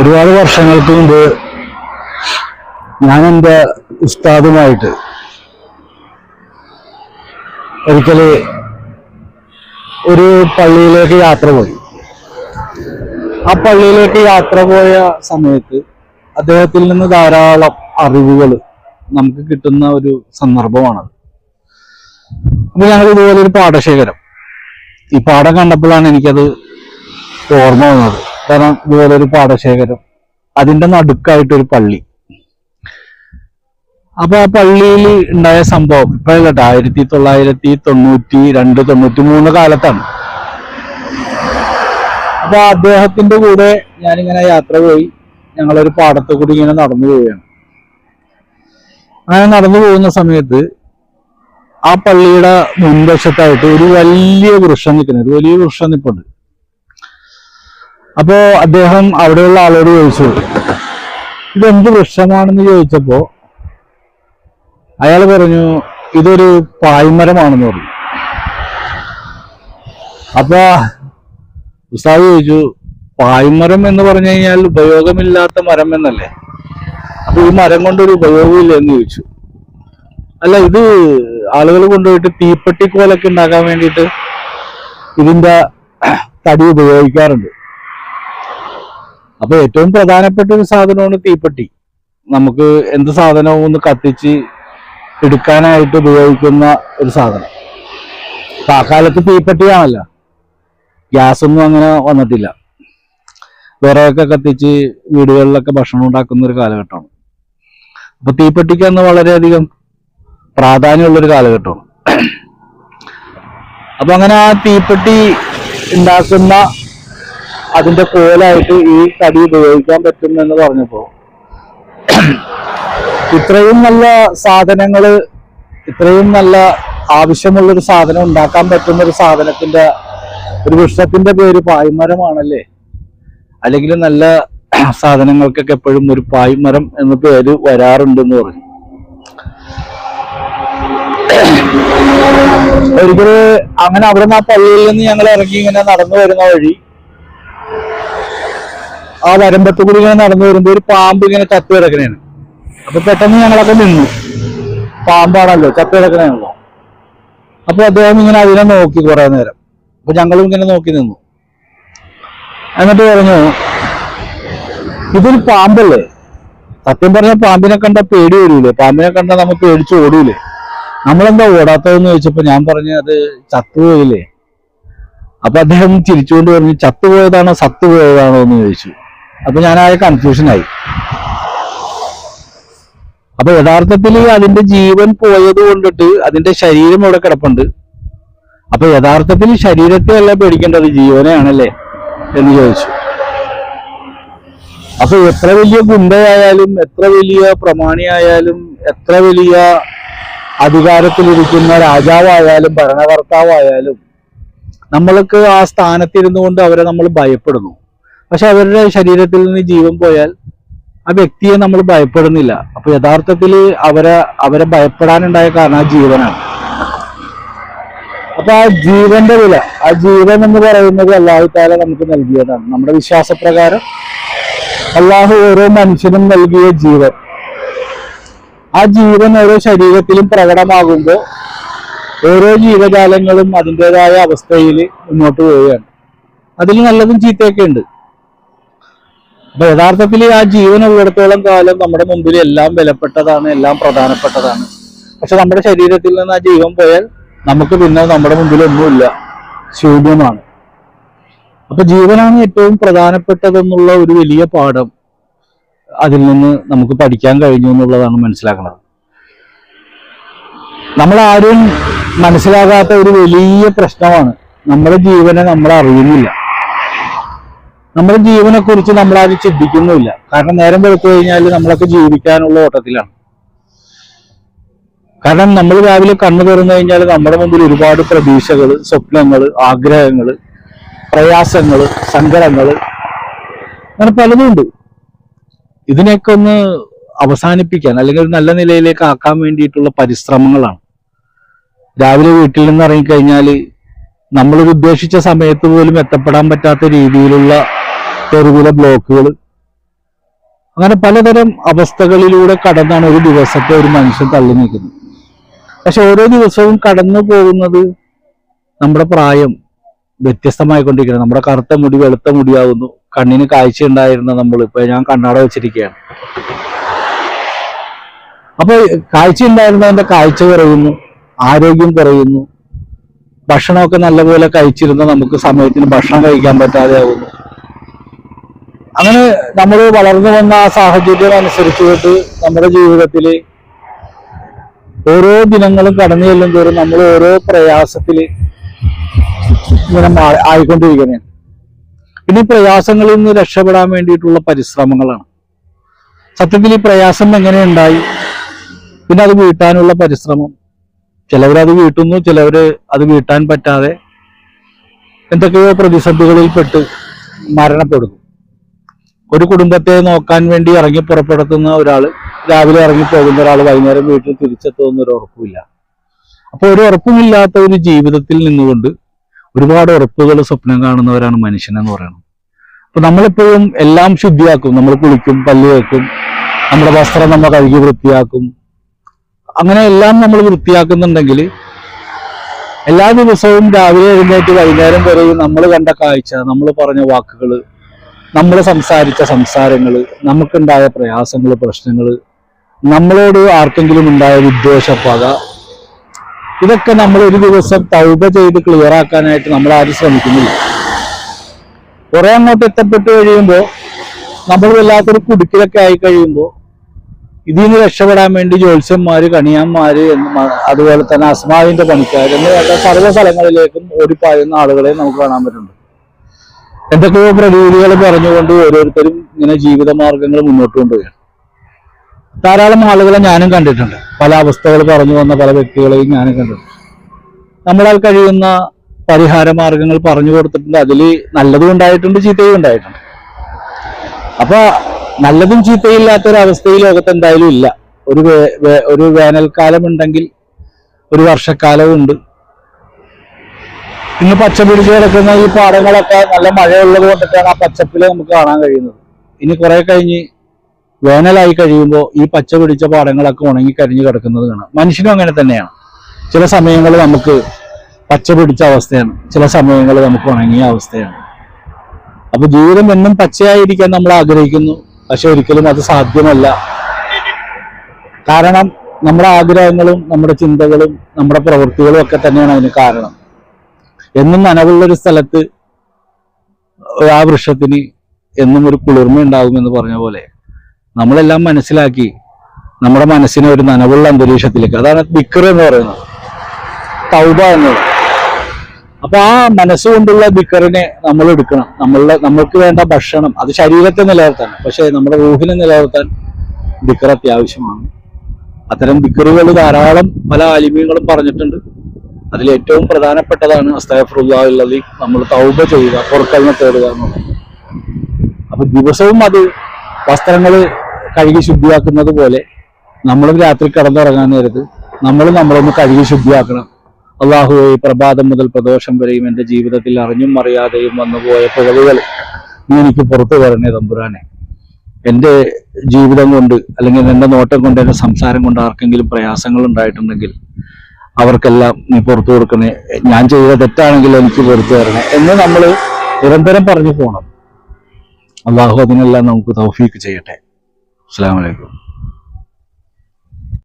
ഒരുപാട് വർഷങ്ങൾക്ക് മുമ്പ് ഞാൻ എൻ്റെ ഉസ്താദുമായിട്ട് ഒരിക്കല് ഒരു പള്ളിയിലേക്ക് യാത്ര പോയി. ആ പള്ളിയിലേക്ക് യാത്ര പോയ സമയത്ത് അദ്ദേഹത്തിൽ നിന്ന് ധാരാളം അറിവുകൾ നമുക്ക് കിട്ടുന്ന ഒരു സന്ദർഭമാണത്. അപ്പൊ ഞങ്ങൾ ഇതുപോലെ ഒരു പാടശേഖരം, ഈ പാടം കണ്ടപ്പോഴാണ് എനിക്കത് ഓർമ്മ വന്നത്. കാരണം ഇതുപോലെ ഒരു പാടശേഖരം, അതിന്റെ നടുക്കായിട്ടൊരു പള്ളി. അപ്പൊ ആ പള്ളിയിൽ ഉണ്ടായ സംഭവം ഇപ്പോഴല്ല, 1992, 93 കാലത്താണ്. അപ്പൊ അദ്ദേഹത്തിന്റെ കൂടെ ഞാനിങ്ങനെ യാത്ര പോയി. ഞങ്ങളൊരു പാടത്ത് കൂടി ഇങ്ങനെ നടന്നു പോവുകയാണ്. അങ്ങനെ നടന്നു പോകുന്ന സമയത്ത് ആ പള്ളിയുടെ മുൻവശത്തായിട്ട് ഒരു വലിയ വൃക്ഷം നിൽക്കുന്നത്, ഒരു വലിയ വൃക്ഷം നിൽപ്പുണ്ട്. അപ്പോ അദ്ദേഹം അവിടെയുള്ള ആളോട് ചോദിച്ചു, ഇതെന്ത് വൃക്ഷമാണെന്ന് ചോദിച്ചപ്പോ അയാൾ പറഞ്ഞു, ഇതൊരു പായ്മരമാണെന്ന് പറഞ്ഞു. അപ്പൊ ഉസ്താദ് ചോദിച്ചു, പായ്മരം എന്ന് പറഞ്ഞു കഴിഞ്ഞാൽ ഉപയോഗമില്ലാത്ത മരം എന്നല്ലേ? അപ്പൊ ഈ മരം കൊണ്ടൊരു ഉപയോഗമില്ല എന്ന് ചോദിച്ചു. അല്ല, ഇത് ആളുകൾ കൊണ്ടുപോയിട്ട് തീപ്പെട്ടിക്കോലൊക്കെ ഉണ്ടാക്കാൻ വേണ്ടിയിട്ട് ഇതിന്റെ തടി ഉപയോഗിക്കാറുണ്ട്. അപ്പൊ ഏറ്റവും പ്രധാനപ്പെട്ട ഒരു സാധനമാണ് തീപ്പെട്ടി. നമുക്ക് എന്ത് സാധനവും ഒന്ന് കത്തിച്ച് എടുക്കാനായിട്ട് ഉപയോഗിക്കുന്ന ഒരു സാധനം. അപ്പൊ ആ കാലത്ത് തീപ്പെട്ടിയാണല്ലോ, ഗ്യാസൊന്നും അങ്ങനെ വന്നിട്ടില്ല. വിറകൊക്കെ കത്തിച്ച് വീടുകളിലൊക്കെ ഭക്ഷണം ഉണ്ടാക്കുന്ന ഒരു കാലഘട്ടമാണ്. അപ്പൊ തീപ്പെട്ടിക്ക് അന്ന് വളരെയധികം പ്രാധാന്യമുള്ളൊരു കാലഘട്ടമാണ്. അപ്പൊ അങ്ങനെ ആ തീപ്പെട്ടി ഉണ്ടാക്കുന്ന അതിന്റെ കോലായിട്ട് ഈ തടി ഉപയോഗിക്കാൻ പറ്റും എന്ന് പറഞ്ഞപ്പോ, ഇത്രയും നല്ല സാധനങ്ങള്, ഇത്രയും നല്ല ആവശ്യമുള്ളൊരു സാധനം ഉണ്ടാക്കാൻ പറ്റുന്ന ഒരു സാധനത്തിന്റെ, ഒരു വൃക്ഷത്തിന്റെ പേര് പായ്മരമാണല്ലേ? അല്ലെങ്കിൽ നല്ല സാധനങ്ങൾക്കൊക്കെ എപ്പോഴും ഒരു പായ്മരം എന്ന പേര് വരാറുണ്ടെന്ന് പറഞ്ഞു. ഒരിക്കല് അങ്ങനെ അവിടെ നിന്ന് ആ പള്ളിയിൽ നിന്ന് ഞങ്ങൾ ഇറങ്ങി ഇങ്ങനെ നടന്നു വരുന്ന വഴി, ആ വരമ്പത്ത് കൂടി ഇങ്ങനെ നടന്നു വരുമ്പോ ഒരു പാമ്പ് ഇങ്ങനെ ചത്തു കിടക്കണേണ്. അപ്പൊ പെട്ടെന്ന് ഞങ്ങളൊക്കെ നിന്നു. പാമ്പാണല്ലോ, ചത്തു കിടക്കണേണല്ലോ. അപ്പൊ അദ്ദേഹം ഇങ്ങനെ അതിനെ നോക്കി കുറെ നേരം. അപ്പൊ ഞങ്ങളും ഇങ്ങനെ നോക്കി നിന്നു. എന്നിട്ട് പറഞ്ഞു, ഇതൊരു പാമ്പല്ലേ? സത്യം പറഞ്ഞ പാമ്പിനെ കണ്ട പേടി വരൂലേ? പാമ്പിനെ കണ്ട നമ്മൾ പേടിച്ച് ഓടൂലേ? നമ്മളെന്താ ഓടാത്തതെന്ന് ചോദിച്ചപ്പോ ഞാൻ പറഞ്ഞു, അത് ചത്തുപോയില്ലേ? അപ്പൊ അദ്ദേഹം ചിരിച്ചുകൊണ്ട് പറഞ്ഞു, ചത്തുപോയതാണോ സത്തുപോയതാണോ എന്ന് ചോദിച്ചു. അപ്പൊ ഞാനായ കൺഫ്യൂഷനായി. അപ്പൊ യഥാർത്ഥത്തിൽ അതിന്റെ ജീവൻ പോയത് കൊണ്ടിട്ട് അതിന്റെ ശരീരം അവിടെ കിടപ്പുണ്ട്. അപ്പൊ യഥാർത്ഥത്തിൽ ശരീരത്തെ അല്ല പേടിക്കേണ്ടത്, ജീവനെയാണല്ലേ എന്ന് ചോദിച്ചു. അപ്പൊ എത്ര വലിയ ഗുണ്ടയായാലും, എത്ര വലിയ പ്രമാണിയായാലും, എത്ര വലിയ അധികാരത്തിലിരിക്കുന്ന രാജാവായാലും ഭരണകർത്താവായാലും നമ്മൾക്ക് ആ സ്ഥാനത്തിരുന്നു കൊണ്ട് അവരെ നമ്മൾ ഭയപ്പെടുന്നു. പക്ഷെ അവരുടെ ശരീരത്തിൽ നിന്ന് ജീവൻ പോയാൽ ആ വ്യക്തിയെ നമ്മൾ ഭയപ്പെടുന്നില്ല. അപ്പൊ യഥാർത്ഥത്തിൽ അവരെ ഭയപ്പെടാനുണ്ടായ കാരണം ആ ജീവനാണ്. അപ്പൊ ആ ജീവന്റെ വില, ആ ജീവൻ എന്ന് പറയുന്നത് അല്ലാഹു തആല നമുക്ക് നൽകിയതാണ്. നമ്മുടെ വിശ്വാസപ്രകാരം അല്ലാഹു ഓരോ മനുഷ്യനും നൽകിയ ജീവൻ, ആ ജീവൻ ഓരോ ശരീരത്തിലും പ്രകടമാകുമ്പോൾ ഓരോ ജീവജാലങ്ങളും അതിൻ്റെതായ അവസ്ഥയിൽ മുന്നോട്ട് പോവുകയാണ്. അതിൽ നല്ലതും ചീത്തയൊക്കെ ഉണ്ട്. അപ്പൊ യഥാർത്ഥത്തിൽ ആ ജീവൻ ഉള്ളിടത്തോളം കാലം നമ്മുടെ മുമ്പിൽ എല്ലാം വിലപ്പെട്ടതാണ്, എല്ലാം പ്രധാനപ്പെട്ടതാണ്. പക്ഷെ നമ്മുടെ ശരീരത്തിൽ നിന്ന് ആ ജീവൻ പോയാൽ നമുക്ക് പിന്നെ നമ്മുടെ മുമ്പിൽ ഒന്നുമില്ല, ശൂന്യമാണ്. അപ്പൊ ജീവനാണ് ഏറ്റവും പ്രധാനപ്പെട്ടതെന്നുള്ള ഒരു വലിയ പാഠം അതിൽ നിന്ന് നമുക്ക് പഠിക്കാൻ കഴിഞ്ഞു എന്നുള്ളതാണ് മനസ്സിലാക്കുന്നത്. നമ്മളാരും മനസ്സിലാകാത്ത ഒരു വലിയ പ്രശ്നമാണ്, നമ്മുടെ ജീവനെ നമ്മൾ അറിയുന്നില്ല. നമ്മുടെ ജീവനെ കുറിച്ച് നമ്മളാരും ചിന്തിക്കുന്നുമില്ല. കാരണം നേരം വെളുത്തു കഴിഞ്ഞാൽ നമ്മളൊക്കെ ജീവിക്കാനുള്ള ഓട്ടത്തിലാണ്. കാരണം നമ്മൾ രാവിലെ കണ്ണു തുറന്നു കഴിഞ്ഞാൽ നമ്മുടെ മുമ്പിൽ ഒരുപാട് പ്രതീക്ഷകള്, സ്വപ്നങ്ങള്, ആഗ്രഹങ്ങള്, പ്രയാസങ്ങള്, സങ്കടങ്ങള്, അങ്ങനെ പലതും ഉണ്ട്. ഇതിനെയൊക്കെ ഒന്ന് അവസാനിപ്പിക്കാൻ അല്ലെങ്കിൽ ഒരു നല്ല നിലയിലേക്ക് ആക്കാൻ വേണ്ടിയിട്ടുള്ള പരിശ്രമങ്ങളാണ്. രാവിലെ വീട്ടിൽ നിന്ന് ഇറങ്ങിക്കഴിഞ്ഞാൽ നമ്മൾ ഉദ്ദേശിച്ച സമയത്ത് പോലും എത്തപ്പെടാൻ പറ്റാത്ത രീതിയിലുള്ള തെരുവിലെ ബ്ലോക്കുകൾ, അങ്ങനെ പലതരം അവസ്ഥകളിലൂടെ കടന്നാണ് ഒരു ദിവസത്തെ ഒരു മനുഷ്യൻ തള്ളി നീക്കുന്നത്. പക്ഷെ ഓരോ ദിവസവും കടന്നു പോകുന്നത് നമ്മുടെ പ്രായം വ്യത്യസ്തമായിക്കൊണ്ടിരിക്കുകയാണ്. നമ്മുടെ കറുത്ത മുടി വെളുത്ത മുടിയാവുന്നു. കണ്ണിന് കാഴ്ച ഉണ്ടായിരുന്ന നമ്മൾ ഇപ്പൊ ഞാൻ കണ്ണാട വെച്ചിരിക്കുകയാണ്. അപ്പൊ കാഴ്ച ഉണ്ടായിരുന്നതിന്റെ കാഴ്ച കുറയുന്നു, ആരോഗ്യം കുറയുന്നു. ഭക്ഷണമൊക്കെ നല്ലപോലെ കഴിച്ചിരുന്ന നമുക്ക് സമയത്തിന് ഭക്ഷണം കഴിക്കാൻ പറ്റാതെ ആവുന്നു. അങ്ങനെ നമ്മൾ വളർന്നു വന്ന ആ സാഹചര്യം അനുസരിച്ചുകൊണ്ട് നമ്മുടെ ജീവിതത്തിൽ ഓരോ ദിനങ്ങളും കടന്നു ചെല്ലും തോറും നമ്മൾ ഓരോ പ്രയാസത്തിൽ ഇങ്ങനെ ആയിക്കൊണ്ടിരിക്കുകയാണ്. പിന്നെ ഈ പ്രയാസങ്ങളിൽ നിന്ന് രക്ഷപ്പെടാൻ വേണ്ടിയിട്ടുള്ള പരിശ്രമങ്ങളാണ്. സത്യത്തിൽ ഈ പ്രയാസം എങ്ങനെ ഉണ്ടായി, പിന്നെ അത് വീട്ടാനുള്ള പരിശ്രമം. ചിലവരത് വീട്ടുന്നു, ചിലവര് അത് വീട്ടാൻ പറ്റാതെ എന്തൊക്കെയോ പ്രതിസന്ധികളിൽപ്പെട്ട് മരണപ്പെടുന്നു. ഒരു കുടുംബത്തെ നോക്കാൻ വേണ്ടി ഇറങ്ങി പുറപ്പെടുത്തുന്ന ഒരാൾ, രാവിലെ ഇറങ്ങി പോകുന്ന ഒരാൾ വൈകുന്നേരം വീട്ടിൽ തിരിച്ചെത്തുമെന്ന് ഒരു ഉറപ്പില്ല. അപ്പൊ ഒരു ഉറപ്പുമില്ലാത്ത ഒരു ജീവിതത്തിൽ നിന്നുകൊണ്ട് ഒരുപാട് ഉറപ്പുകൾ സ്വപ്നം കാണുന്നവരാണ് മനുഷ്യനെന്ന് പറയുന്നത്. അപ്പൊ നമ്മളെപ്പോഴും എല്ലാം ശുദ്ധിയാക്കും. നമ്മൾ കുളിക്കും, പല്ല് വെക്കും, നമ്മുടെ വസ്ത്രം നമ്മൾ കഴുകി വൃത്തിയാക്കും. അങ്ങനെ എല്ലാം നമ്മൾ വൃത്തിയാക്കുന്നുണ്ടെങ്കിൽ എല്ലാ ദിവസവും രാവിലെ എഴുന്നേറ്റ് വൈകുന്നേരം വരെയും നമ്മൾ കണ്ട കാഴ്ച, നമ്മൾ പറഞ്ഞ വാക്കുകൾ, നമ്മൾ സംസാരിച്ച സംസാരങ്ങൾ, നമുക്കുണ്ടായ പ്രയാസങ്ങൾ, പ്രശ്നങ്ങൾ, നമ്മളോട് ആർക്കെങ്കിലും ഉണ്ടായ വിദ്വേഷ പക, ഇതൊക്കെ നമ്മൾ ഒരു ദിവസം തൗബ ചെയ്ത് ക്ലിയർ ആക്കാനായിട്ട് നമ്മൾ ആരും ശ്രമിക്കുന്നില്ല. കുറെ അങ്ങോട്ട് എത്തപ്പെട്ട് കഴിയുമ്പോൾ, നമ്മൾ വല്ലാത്തൊരു കുടുക്കിലൊക്കെ ആയി കഴിയുമ്പോൾ ഇതിൽ നിന്ന് രക്ഷപ്പെടാൻ വേണ്ടി ജ്യോത്സ്യന്മാര്, കണിയാന്മാര്, അതുപോലെ തന്നെ അസ്മാവിന്റെ പണിക്കാർ എന്ന് വേണ്ട സർവ്വ സ്ഥലങ്ങളിലേക്കും ഓടിപ്പായുന്ന ആളുകളെ നമുക്ക് കാണാൻ പറ്റുന്നുണ്ട്. എന്തൊക്കെയോ പ്രതീതികൾ പറഞ്ഞുകൊണ്ട് ഓരോരുത്തരും ഇങ്ങനെ ജീവിതമാർഗങ്ങൾ മുന്നോട്ട് കൊണ്ടുപോവുകയാണ്. ധാരാളം ആളുകളെ ഞാനും കണ്ടിട്ടുണ്ട്. പല അവസ്ഥകൾ പറഞ്ഞു വന്ന പല വ്യക്തികളെയും ഞാനും കണ്ടിട്ടുണ്ട്. നമ്മളാൽ കഴിയുന്ന പരിഹാര മാർഗങ്ങൾ പറഞ്ഞു കൊടുത്തിട്ടുണ്ട്. അതിൽ നല്ലതും ഉണ്ടായിട്ടുണ്ട്, ചീത്തയും ഉണ്ടായിട്ടുണ്ട്. അപ്പൊ നല്ലതും ചീത്തയില്ലാത്ത ഒരു അവസ്ഥ ഈ ലോകത്ത് എന്തായാലും ഇല്ല. ഒരു വേനൽക്കാലം ഉണ്ടെങ്കിൽ ഒരു വർഷക്കാലവും ഉണ്ട്. ഇന്ന് പച്ച പിടിച്ച് കിടക്കുന്ന ഈ പാടങ്ങളൊക്കെ നല്ല മഴയുള്ളത് കൊണ്ടിട്ടാണ് ആ പച്ചപ്പില് നമുക്ക് കാണാൻ കഴിയുന്നത്. ഇനി കുറെ കഴിഞ്ഞ് വേനലായി കഴിയുമ്പോൾ ഈ പച്ച പിടിച്ച പാടങ്ങളൊക്കെ ഉണങ്ങി കരിഞ്ഞു കിടക്കുന്നത് കാണാം. മനുഷ്യനും അങ്ങനെ തന്നെയാണ്. ചില സമയങ്ങളിൽ നമുക്ക് പച്ച പിടിച്ച അവസ്ഥയാണ്, ചില സമയങ്ങളിൽ നമുക്ക് ഉണങ്ങിയ അവസ്ഥയാണ്. അപ്പൊ ജീവിതം എന്നും പച്ചയായിരിക്കാൻ നമ്മൾ ആഗ്രഹിക്കുന്നു, പക്ഷെ ഒരിക്കലും അത് സാധ്യമല്ല. കാരണം നമ്മുടെ ആഗ്രഹങ്ങളും നമ്മുടെ ചിന്തകളും നമ്മുടെ പ്രവൃത്തികളും ഒക്കെ തന്നെയാണ് അതിന് കാരണം. എന്നും നനവുള്ളൊരു സ്ഥലത്ത് ആ വൃക്ഷത്തിന് എന്നും ഒരു കുളിർമ ഉണ്ടാകുമെന്ന് പറഞ്ഞ പോലെ നമ്മളെല്ലാം മനസ്സിലാക്കി നമ്മുടെ മനസ്സിനെ ഒരു നനവുള്ള അന്തരീക്ഷത്തിലേക്ക്, അതാണ് ദിക്ർ എന്ന് പറയുന്നത്, തൗബ എന്നത്. അപ്പൊ ആ മനസ്സുകൊണ്ടുള്ള ദിക്റിനെ നമ്മൾ എടുക്കണം. നമ്മൾക്ക് വേണ്ട ഭക്ഷണം അത് ശരീരത്തെ നിലനിർത്താൻ, പക്ഷെ നമ്മുടെ റൂഹിനെ നിലനിർത്താൻ ദിക്ർ അത്യാവശ്യമാണ്. അത്തരം ദിക്റുകൾ ധാരാളം പല ആലിമീങ്ങളും പറഞ്ഞിട്ടുണ്ട്. അതിൽ ഏറ്റവും പ്രധാനപ്പെട്ടതാണ് അസ്തഗ്ഫിറുല്ലാഹി, നമ്മൾ തൗബ ചെയ്യുക, പൊറുക്കലിനെ തേടുക എന്നുള്ളത്. അപ്പൊ ദിവസവും അത് വസ്ത്രങ്ങൾ കഴുകി ശുദ്ധിയാക്കുന്നത് പോലെ നമ്മളും രാത്രി കിടന്നുറങ്ങാൻ നേരത്ത് നമ്മളൊന്ന് കഴുകി ശുദ്ധിയാക്കണം. അള്ളാഹുവേ, പ്രഭാതം മുതൽ പ്രദോഷം വരെയും എൻ്റെ ജീവിതത്തിൽ അറിഞ്ഞും അറിയാതെയും വന്നുപോയ പിഴവുകൾ നീ എനിക്ക് പുറത്തു തരണേ തമ്പുരാനെ. എൻ്റെ ജീവിതം കൊണ്ട് അല്ലെങ്കിൽ എൻ്റെ നോട്ടം കൊണ്ട്, എൻ്റെ സംസാരം കൊണ്ട് ആർക്കെങ്കിലും പ്രയാസങ്ങൾ ഉണ്ടായിട്ടുണ്ടെങ്കിൽ അവർക്കെല്ലാം നീ പുറത്തു കൊടുക്കണേ. ഞാൻ ചെയ്ത തെറ്റാണെങ്കിൽ എനിക്ക് പുറത്തു തരണേ എന്ന് നമ്മൾ നിരന്തരം പറഞ്ഞു പോകണം. അള്ളാഹു അതിനെല്ലാം നമുക്ക് തൗഫീക്ക് ചെയ്യട്ടെ. അസ്സലാമു അലൈക്കും.